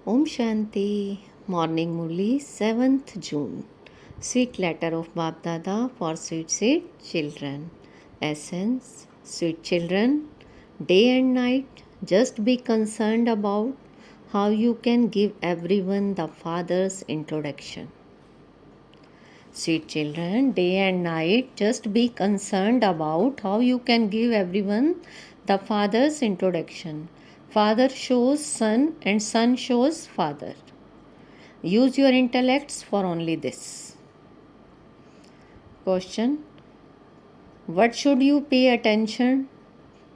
Om Shanti, Morning Murli, 7th June. Sweet letter of Bab Dada for sweet children. Essence, sweet children, day and night, just be concerned about how you can give everyone the Father's introduction. Sweet children, day and night, just be concerned about how you can give everyone the Father's introduction. Father shows Son and Son shows Father. Use your intellects for only this. Question: what should you pay attention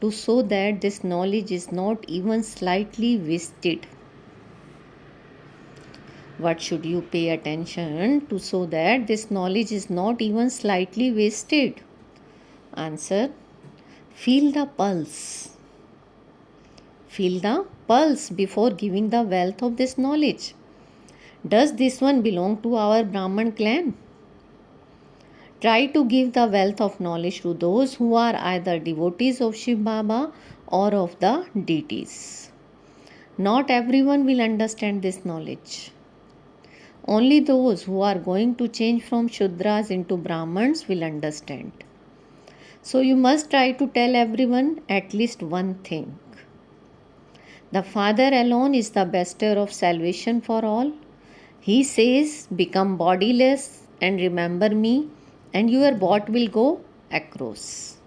to so that this knowledge is not even slightly wasted? What should you pay attention to so that this knowledge is not even slightly wasted? Answer: feel the pulse. Feel the pulse before giving the wealth of this knowledge. Does this one belong to our Brahman clan? Try to give the wealth of knowledge to those who are either devotees of Shiv Baba or of the deities. Not everyone will understand this knowledge. Only those who are going to change from Shudras into Brahmans will understand. So you must try to tell everyone at least one thing. The Father alone is the bestower of salvation for all. He says, become bodiless and remember me, and your boat will go across.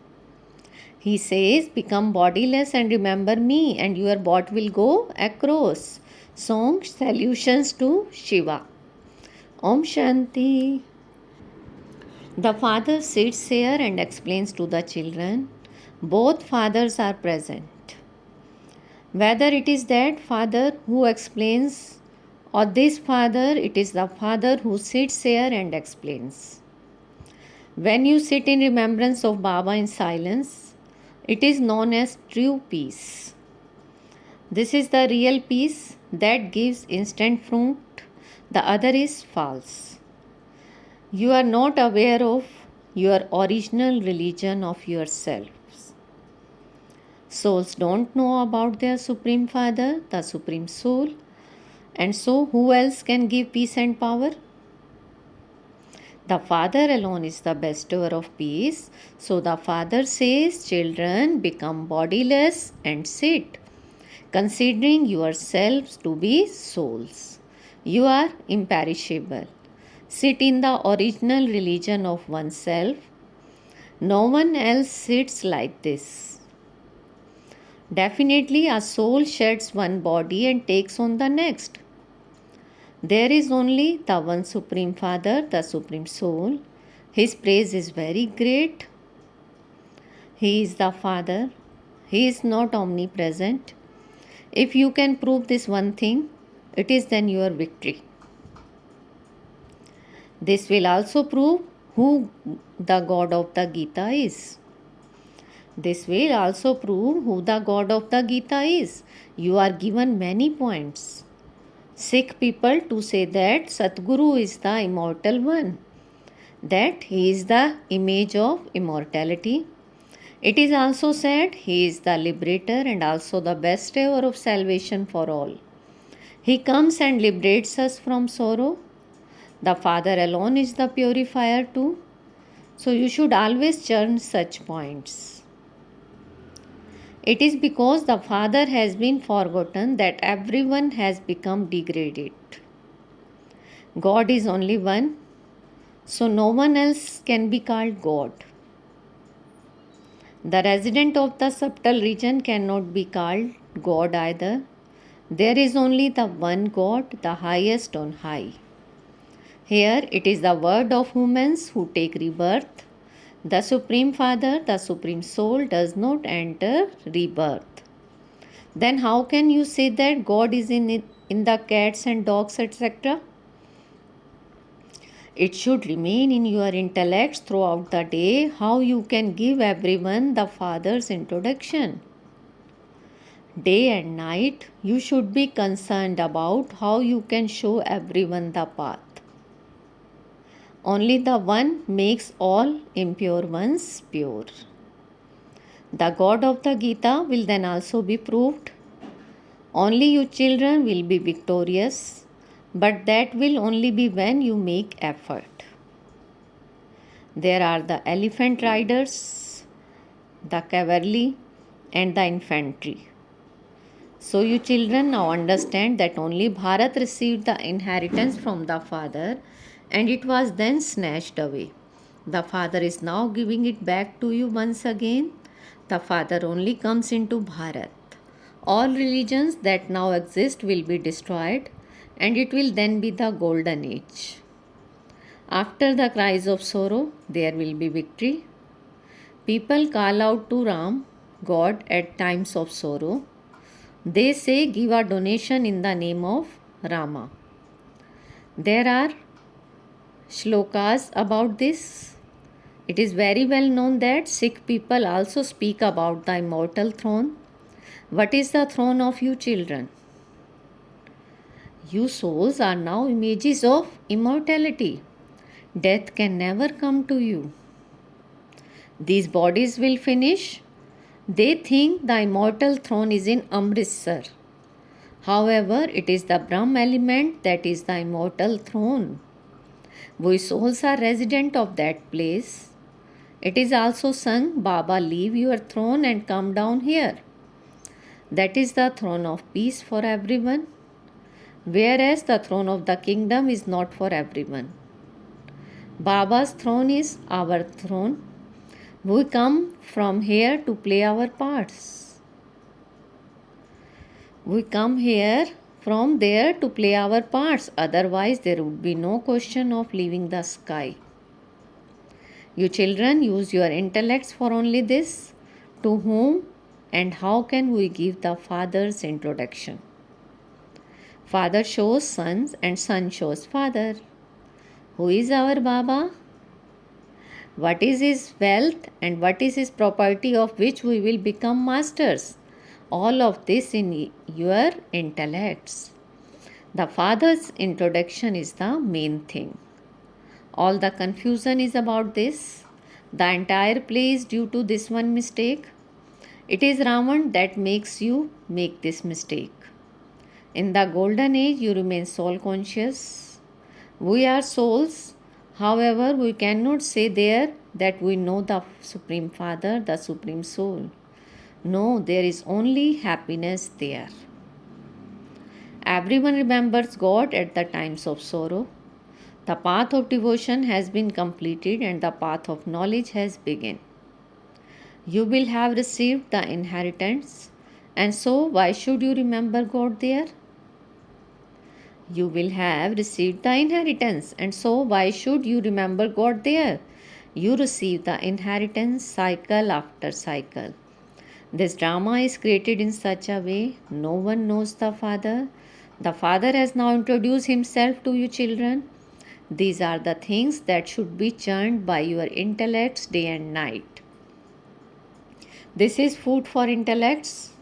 He says, become bodiless and remember me, and your boat will go across. Song Solutions to Shiva. Om Shanti. The Father sits here and explains to the children. Both fathers are present. Whether it is that Father who explains or this Father, it is the Father who sits here and explains. When you sit in remembrance of Baba in silence, it is known as true peace. This is the real peace that gives instant fruit. The other is false. You are not aware of your original religion of yourselves. Souls don't know about their Supreme Father, the Supreme Soul. And so who else can give peace and power? The Father alone is the bestower of peace. So the Father says, children, become bodiless and sit, considering yourselves to be souls. You are imperishable. Sit in the original religion of oneself. No one else sits like this. Definitely a soul sheds one body and takes on the next. There is only the one Supreme Father, the Supreme Soul. His praise is very great. He is the Father. He is not omnipresent. If you can prove this one thing, it is then your victory. This will also prove who the God of the Gita is. This will also prove who the God of the Gita is. You are given many points. Sikh people to say that Satguru is the immortal one, that he is the image of immortality. It is also said he is the liberator and also the bestower of salvation for all. He comes and liberates us from sorrow. The Father alone is the purifier too. So you should always churn such points. It is because the Father has been forgotten that everyone has become degraded. God is only one, so no one else can be called God. The resident of the subtle region cannot be called God either. There is only the one God, the highest on high. Here it is the word of humans who take rebirth. The Supreme Father, the Supreme Soul, does not enter rebirth. Then how can you say that God is in the cats and dogs, etc.? It should remain in your intellects throughout the day how you can give everyone the Father's introduction. Day and night, you should be concerned about how you can show everyone the path. Only the one makes all impure ones pure. The God of the Gita will then also be proved. Only you children will be victorious, but that will only be when you make effort. There are the elephant riders, the cavalry, and the infantry. So you children now understand that only Bharat received the inheritance from the father and it was then snatched away. The father is now giving it back to you once again. The father only comes into Bharat. All religions that now exist will be destroyed and it will then be the golden age. After the cries of sorrow, there will be victory. People call out to Ram, God, at times of sorrow. They say, give a donation in the name of Rama. There are shlokas about this. It is very well known that Sikh people also speak about the immortal throne. What is the throne of you children? You souls are now images of immortality. Death can never come to you. These bodies will finish. They think the immortal throne is in Amritsar. However, it is the Brahma element that is the immortal throne. We souls are resident of that place. It is also sung, Baba, leave your throne and come down here. That is the throne of peace for everyone, whereas the throne of the kingdom is not for everyone. Baba's throne is our throne. We come from here to play our parts. We come here from there to play our parts. Otherwise, there would be no question of leaving the sky. You children use your intellects for only this. To whom and how can we give the father's introduction? Father shows sons and son shows father. Who is our Baba? What is his wealth and what is his property of which we will become masters? All of this in your intellects. The father's introduction is the main thing. All the confusion is about this. The entire play is due to this one mistake. It is Ravan that makes you make this mistake. In the golden age, you remain soul conscious. We are souls. However, we cannot say there that we know the Supreme Father, the Supreme Soul. No, there is only happiness there. Everyone remembers God at the times of sorrow. The path of devotion has been completed and the path of knowledge has begun. You will have received the inheritance, and so why should you remember God there? You will have received the inheritance, and so why should you remember God there? You receive the inheritance cycle after cycle. This drama is created in such a way no one knows the Father. The Father has now introduced himself to you children. These are the things that should be churned by your intellects day and night. This is food for intellects.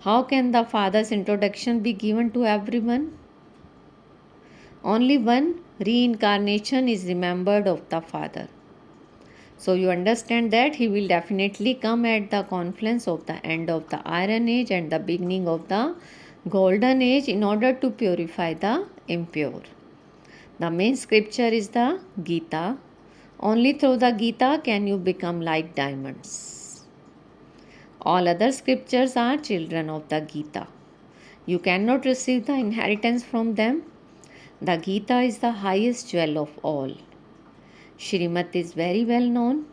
How can the Father's introduction be given to everyone? Only one reincarnation is remembered of the Father. So you understand that he will definitely come at the confluence of the end of the Iron Age and the beginning of the Golden Age in order to purify the impure. The main scripture is the Gita. Only through the Gita can you become like diamonds. All other scriptures are children of the Gita. You cannot receive the inheritance from them. The Gita is the highest jewel of all. Shrimat is very well known.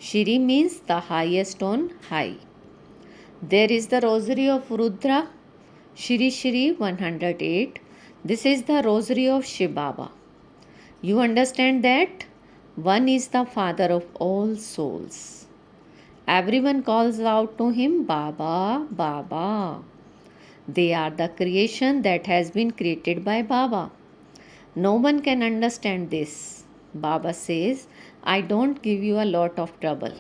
Shri means the highest on high. There is the rosary of Rudra, Shri Shri 108. This is the rosary of Shiv Baba. You understand that one is the father of all souls. Everyone calls out to him Baba, Baba. They are the creation that has been created by Baba. No one can understand this. Baba says, I don't give you a lot of trouble.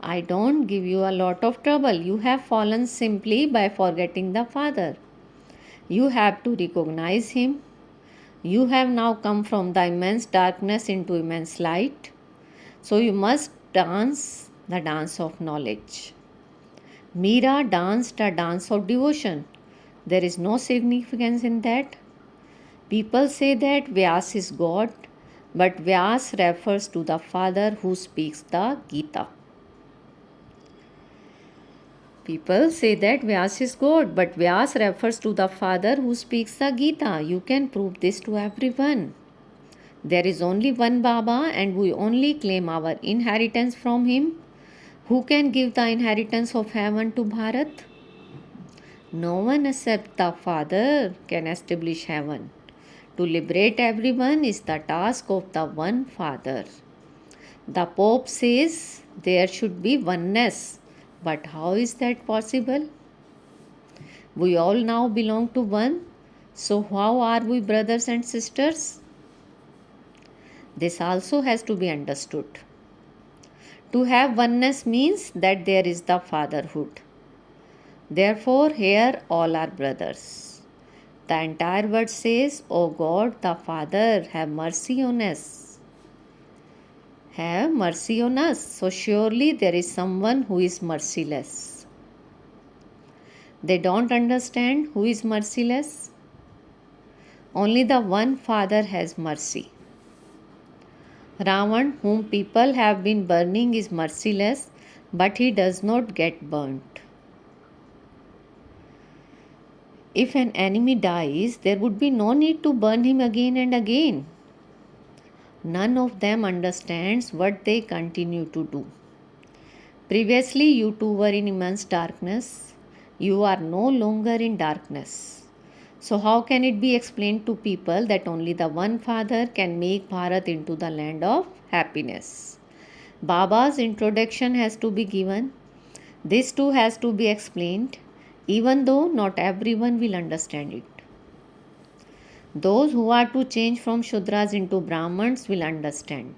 I don't give you a lot of trouble. You have fallen simply by forgetting the Father. You have to recognize Him. You have now come from the immense darkness into immense light. So you must dance the dance of knowledge. Meera danced a dance of devotion. There is no significance in that. People say that Vyas is God, but Vyas refers to the father who speaks the Gita. People say that Vyas is God, but Vyas refers to the father who speaks the Gita. You can prove this to everyone. There is only one Baba and we only claim our inheritance from him. Who can give the inheritance of heaven to Bharat? No one except the Father can establish heaven. To liberate everyone is the task of the one Father. The Pope says there should be oneness. But how is that possible? We all now belong to one. So how are we brothers and sisters? This also has to be understood. To have oneness means that there is the fatherhood. Therefore, here all are brothers. The entire word says, O God, the Father, have mercy on us. Have mercy on us. So surely there is someone who is merciless. They don't understand who is merciless. Only the one Father has mercy. Ravan, whom people have been burning, is merciless, but he does not get burnt. If an enemy dies, there would be no need to burn him again and again. None of them understands what they continue to do. Previously, you two were in immense darkness. You are no longer in darkness. So how can it be explained to people that only the one Father can make Bharat into the land of happiness? Baba's introduction has to be given. This too has to be explained, even though not everyone will understand it. Those who are to change from Shudras into Brahmans will understand.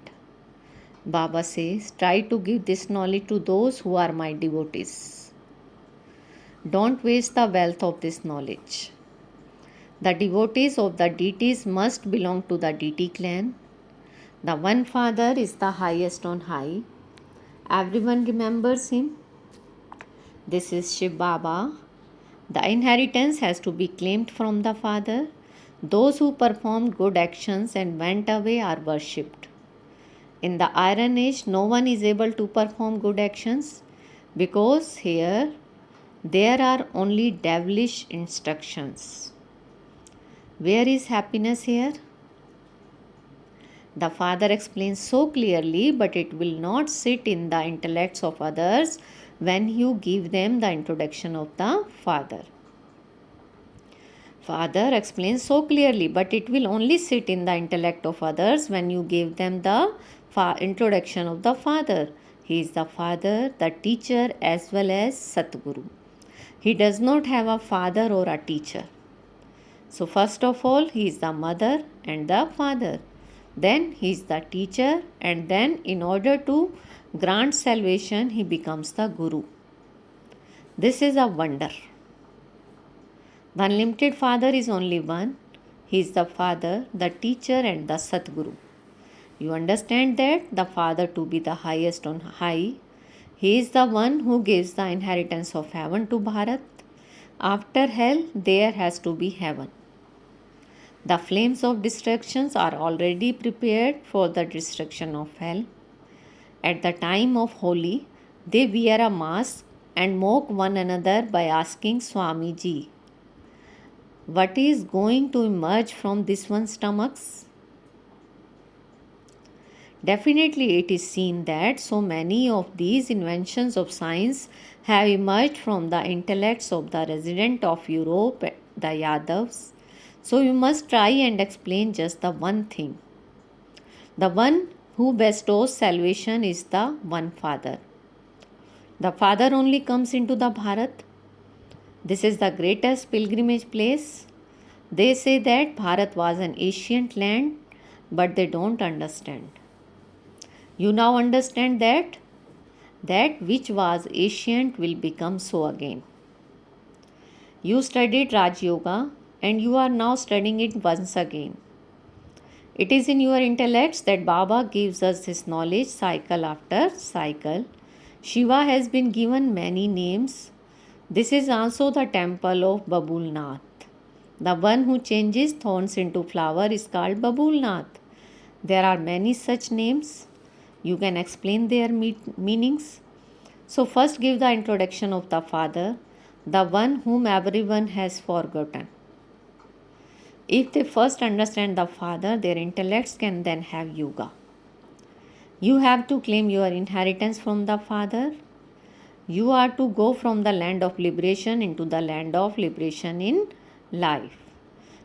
Baba says, try to give this knowledge to those who are my devotees. Don't waste the wealth of this knowledge. The devotees of the deities must belong to the deity clan. The one Father is the highest on high. Everyone remembers him. This is Shiv Baba. The inheritance has to be claimed from the Father. Those who performed good actions and went away are worshipped. In the Iron Age, no one is able to perform good actions because here there are only devilish instructions. Where is happiness here? The Father explains so clearly, but it will not sit in the intellects of others when you give them the introduction of the Father. Father explains so clearly, but it will only sit in the intellect of others when you give them the introduction of the Father. He is the Father, the teacher as well as Satguru. He does not have a father or a teacher. So first of all, he is the mother and the father. Then he is the teacher, and then in order to grant salvation, he becomes the Guru. This is a wonder. The unlimited Father is only one. He is the Father, the teacher and the Satguru. You understand that the Father to be the highest on high. He is the one who gives the inheritance of heaven to Bharat. After hell, there has to be heaven. The flames of destructions are already prepared for the destruction of hell. At the time of Holi, they wear a mask and mock one another by asking Swamiji, what is going to emerge from this one's stomachs? Definitely it is seen that so many of these inventions of science have emerged from the intellects of the residents of Europe, the Yadavs. So you must try and explain just the one thing. The one who bestows salvation is the one Father. The Father only comes into the Bharat. This is the greatest pilgrimage place. They say that Bharat was an ancient land, but they don't understand. You now understand that which was ancient will become so again. You studied Raj Yoga and you are now studying it once again. It is in your intellects that Baba gives us this knowledge cycle after cycle. Shiva has been given many names. This is also the temple of Babulnath. The one who changes thorns into flower is called Babulnath. There are many such names. You can explain their meanings. So, first give the introduction of the Father, the one whom everyone has forgotten. If they first understand the Father, their intellects can then have yoga. You have to claim your inheritance from the Father. You are to go from the land of liberation into the land of liberation in life.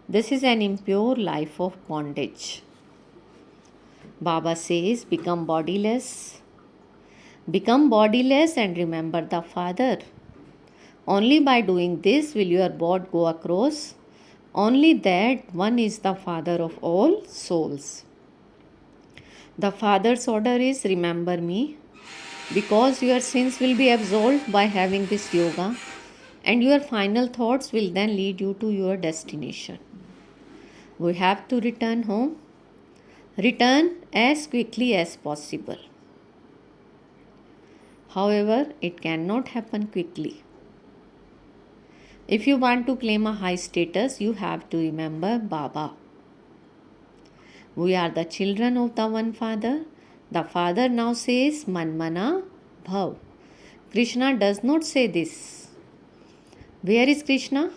This is an impure life of bondage. Baba says, become bodiless. Become bodiless and remember the Father. Only by doing this will your boat go across. Only that one is the Father of all souls. The Father's order is remember me, because your sins will be absolved by having this yoga, and your final thoughts will then lead you to your destination. We have to return home. Return as quickly as possible. However, it cannot happen quickly. If you want to claim a high status, you have to remember Baba. We are the children of the one Father. The Father now says, Manmana Bhav. Krishna does not say this. Where is Krishna?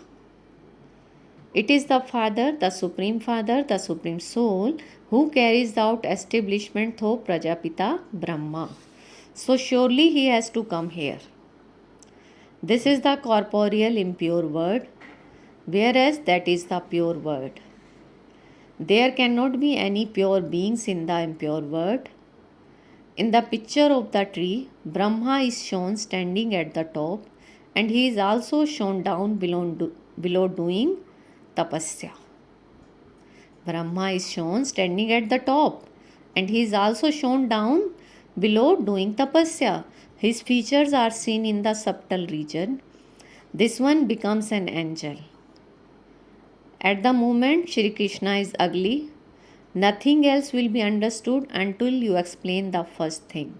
It is the Father, the Supreme Father, the Supreme Soul, who carries out establishment through Prajapita Brahma. So surely he has to come here. This is the corporeal impure word, whereas that is the pure word. There cannot be any pure beings in the impure word. In the picture of the tree, Brahma is shown standing at the top, and he is also shown down below doing tapasya. Brahma is shown standing at the top, and he is also shown down below doing tapasya. His features are seen in the subtle region. This one becomes an angel. At the moment Shri Krishna is ugly, nothing else will be understood until you explain the first thing.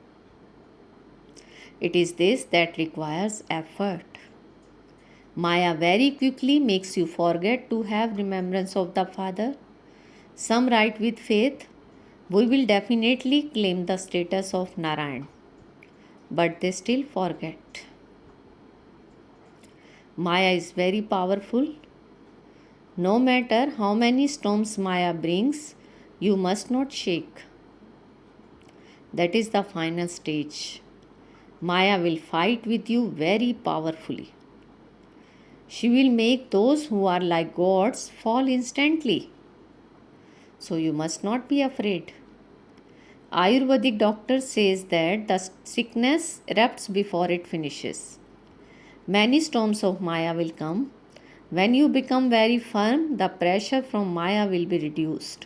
It is this that requires effort. Maya very quickly makes you forget to have remembrance of the Father. Some write with faith, we will definitely claim the status of Narayan, but they still forget. Maya is very powerful. No matter how many storms Maya brings, you must not shake. That is the final stage. Maya will fight with you very powerfully. She will make those who are like gods fall instantly. So you must not be afraid. Ayurvedic doctor says that the sickness erupts before it finishes. Many storms of Maya will come. When you become very firm, the pressure from Maya will be reduced.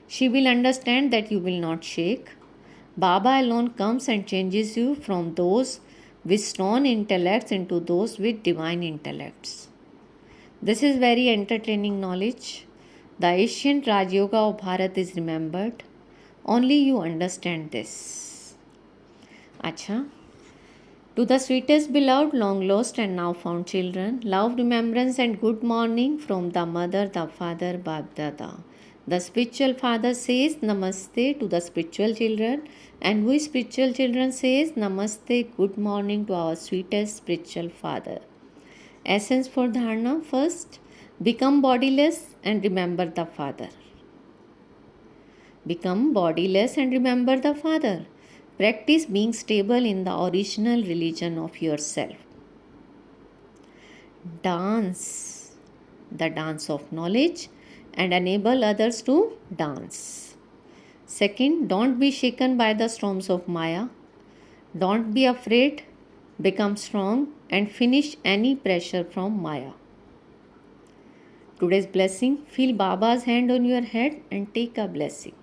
She will understand that you will not shake. Baba alone comes and changes you from those with stone intellects into those with divine intellects. This is very entertaining knowledge. The ancient Raj Yoga of Bharat is remembered. Only you understand this. Acha. To the sweetest beloved, long lost and now found children, love, remembrance and good morning from the mother, the father, Bab Dada. The spiritual father says Namaste to the spiritual children, and we spiritual children says Namaste, good morning to our sweetest spiritual father. Essence for dharana: first, become bodiless and remember the Father. Become bodiless and remember the Father. Practice being stable in the original religion of yourself. Dance the dance of knowledge and enable others to dance. Second, don't be shaken by the storms of Maya. Don't be afraid. Become strong and finish any pressure from Maya. Today's blessing: feel Baba's hand on your head and take a blessing.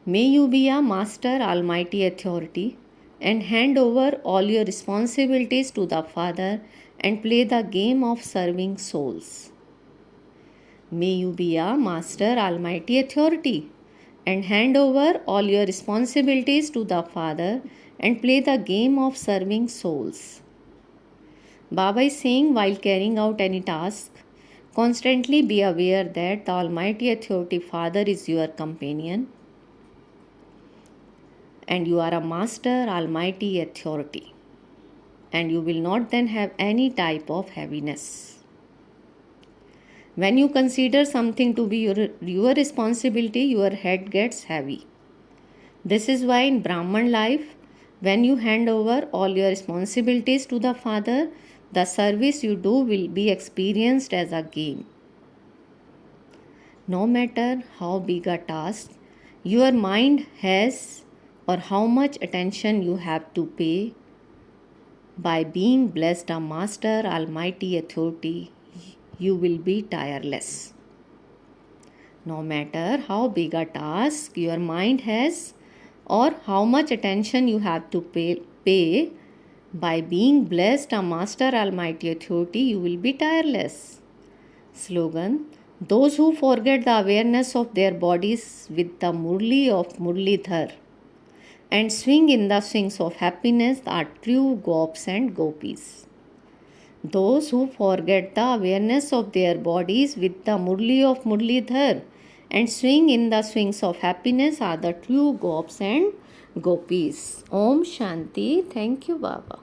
May you be a master almighty authority and hand over all your responsibilities to the Father and play the game of serving souls. May you be a master almighty authority and hand over all your responsibilities to the Father and play the game of serving souls. Baba is saying, while carrying out any task, constantly be aware that the Almighty Authority Father is your companion and you are a Master Almighty Authority, and you will not then have any type of heaviness. When you consider something to be your responsibility, your head gets heavy. This is why in Brahman life, when you hand over all your responsibilities to the Father, the service you do will be experienced as a game. No matter how big a task your mind has or how much attention you have to pay, by being blessed a Master Almighty Authority, you will be tireless. No matter how big a task your mind has or how much attention you have to pay, by being blessed a Master Almighty Authority, you will be tireless. Slogan: those who forget the awareness of their bodies with the murli of Murlidhar and swing in the swings of happiness are true gops and gopis. Those who forget the awareness of their bodies with the murli of Murlidhar and swing in the swings of happiness are the true gops and gopis. Om Shanti. Thank you, Baba.